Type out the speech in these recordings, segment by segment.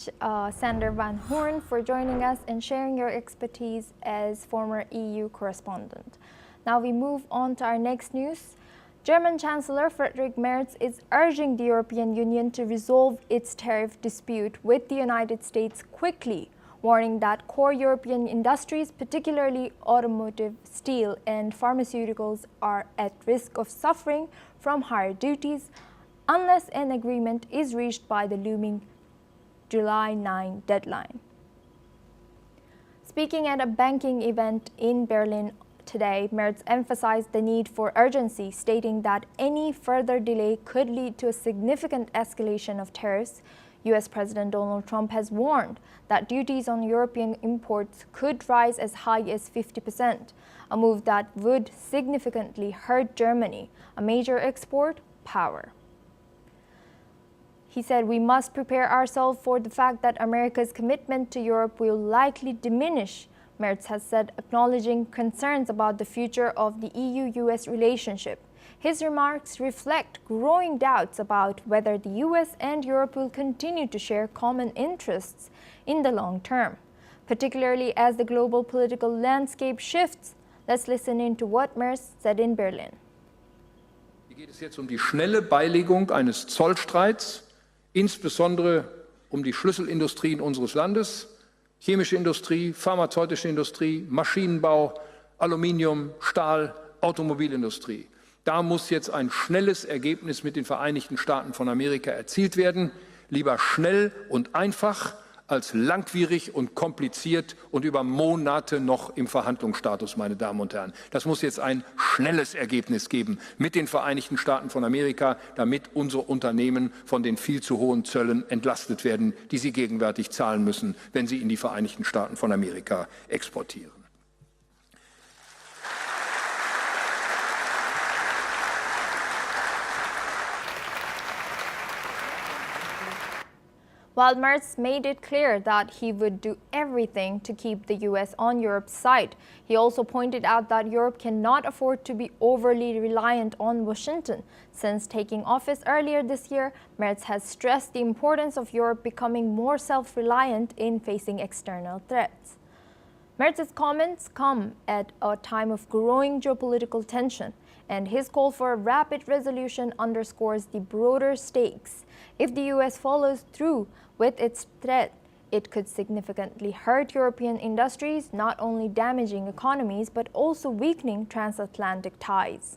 Sander van Hoorn, for joining us and sharing your expertise as former EU correspondent. Now we move on to our next news. German Chancellor Friedrich Merz is urging the European Union to resolve its tariff dispute with the United States quickly, warning that core European industries, particularly automotive, steel and pharmaceuticals, are at risk of suffering from higher duties unless an agreement is reached by the looming July 9 deadline. Speaking at a banking event in Berlin today, Merz emphasized the need for urgency, stating that any further delay could lead to a significant escalation of tariffs. US President Donald Trump has warned that duties on European imports could rise as high as 50%, a move that would significantly hurt Germany, a major export power. He said, "We must prepare ourselves for the fact that America's commitment to Europe will likely diminish," Merz has said, acknowledging concerns about the future of the EU-US relationship. His remarks reflect growing doubts about whether the US and Europe will continue to share common interests in the long term, particularly as the global political landscape shifts. Let's listen in to what Merz said in Berlin. Hier geht es jetzt die schnelle Beilegung eines Zollstreits, insbesondere die Schlüsselindustrien unseres Landes, chemische Industrie, pharmazeutische Industrie, Maschinenbau, Aluminium, Stahl, Automobilindustrie. Da muss jetzt ein schnelles Ergebnis mit den Vereinigten Staaten von Amerika erzielt werden. Lieber schnell und einfach als langwierig und kompliziert und über Monate noch im Verhandlungsstatus, meine Damen und Herren. Das muss jetzt ein schnelles Ergebnis geben mit den Vereinigten Staaten von Amerika, damit unsere Unternehmen von den viel zu hohen Zöllen entlastet werden, die sie gegenwärtig zahlen müssen, wenn sie in die Vereinigten Staaten von Amerika exportieren. While Merz made it clear that he would do everything to keep the US on Europe's side, he also pointed out that Europe cannot afford to be overly reliant on Washington. Since taking office earlier this year, Merz has stressed the importance of Europe becoming more self-reliant in facing external threats. Merz's comments come at a time of growing geopolitical tension, and his call for a rapid resolution underscores the broader stakes. If the US follows through with its threat, it could significantly hurt European industries, not only damaging economies but also weakening transatlantic ties.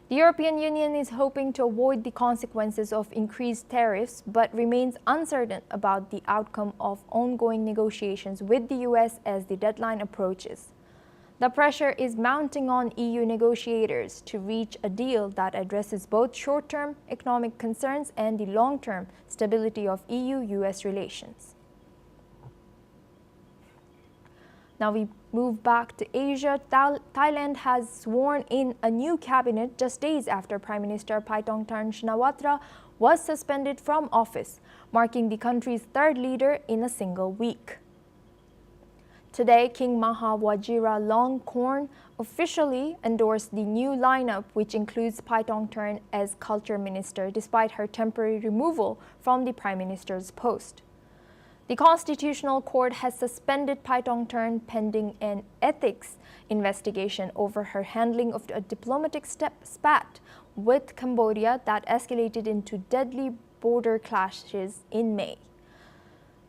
The European Union is hoping to avoid the consequences of increased tariffs but remains uncertain about the outcome of ongoing negotiations with the US as the deadline approaches. The pressure is mounting on EU negotiators to reach a deal that addresses both short-term economic concerns and the long-term stability of EU-US relations. Now we move back to Asia. Thailand has sworn in a new cabinet just days after Prime Minister Paetongtarn Shinawatra was suspended from office, marking the country's third leader in a single week. Today, King Maha Vajiralongkorn officially endorsed the new lineup, which includes Paetongtarn as culture minister, despite her temporary removal from the prime minister's post. The Constitutional Court has suspended Paetongtarn pending an ethics investigation over her handling of a diplomatic spat with Cambodia that escalated into deadly border clashes in May.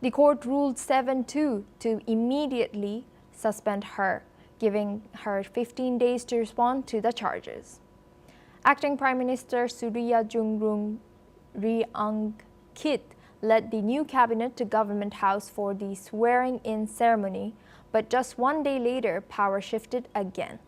The court ruled 7-2 to immediately suspend her, giving her 15 days to respond to the charges. Acting Prime Minister Surya Jungrung Riangkit led the new cabinet to Government House for the swearing-in ceremony, but just one day later, power shifted again.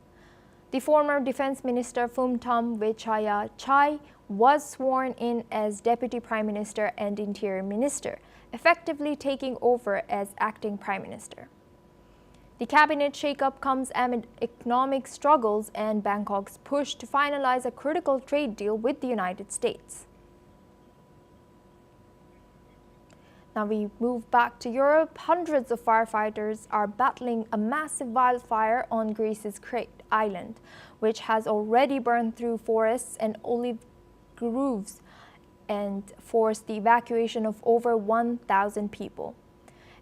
The former Defense Minister Phumtham Vechayachai was sworn in as Deputy Prime Minister and Interior Minister, effectively taking over as acting Prime Minister. The cabinet shakeup comes amid economic struggles and Bangkok's push to finalize a critical trade deal with the United States. Now we move back to Europe. Hundreds of firefighters are battling a massive wildfire on Greece's Crete Island, which has already burned through forests and olive groves and forced the evacuation of over 1,000 people.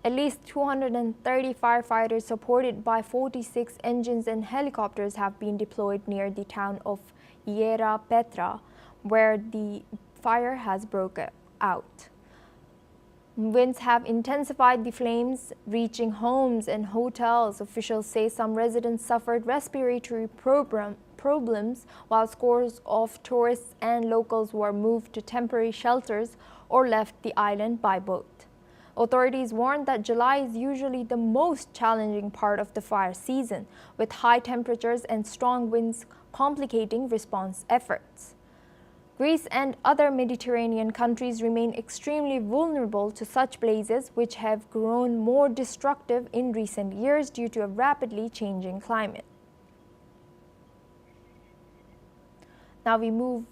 At least 230 firefighters supported by 46 engines and helicopters have been deployed near the town of Iera Petra, where the fire has broken out. Winds have intensified the flames, reaching homes and hotels. Officials say some residents suffered respiratory problems, while scores of tourists and locals were moved to temporary shelters or left the island by boat. Authorities warned that July is usually the most challenging part of the fire season, with high temperatures and strong winds complicating response efforts. Greece and other Mediterranean countries remain extremely vulnerable to such blazes, which have grown more destructive in recent years due to a rapidly changing climate. Now we move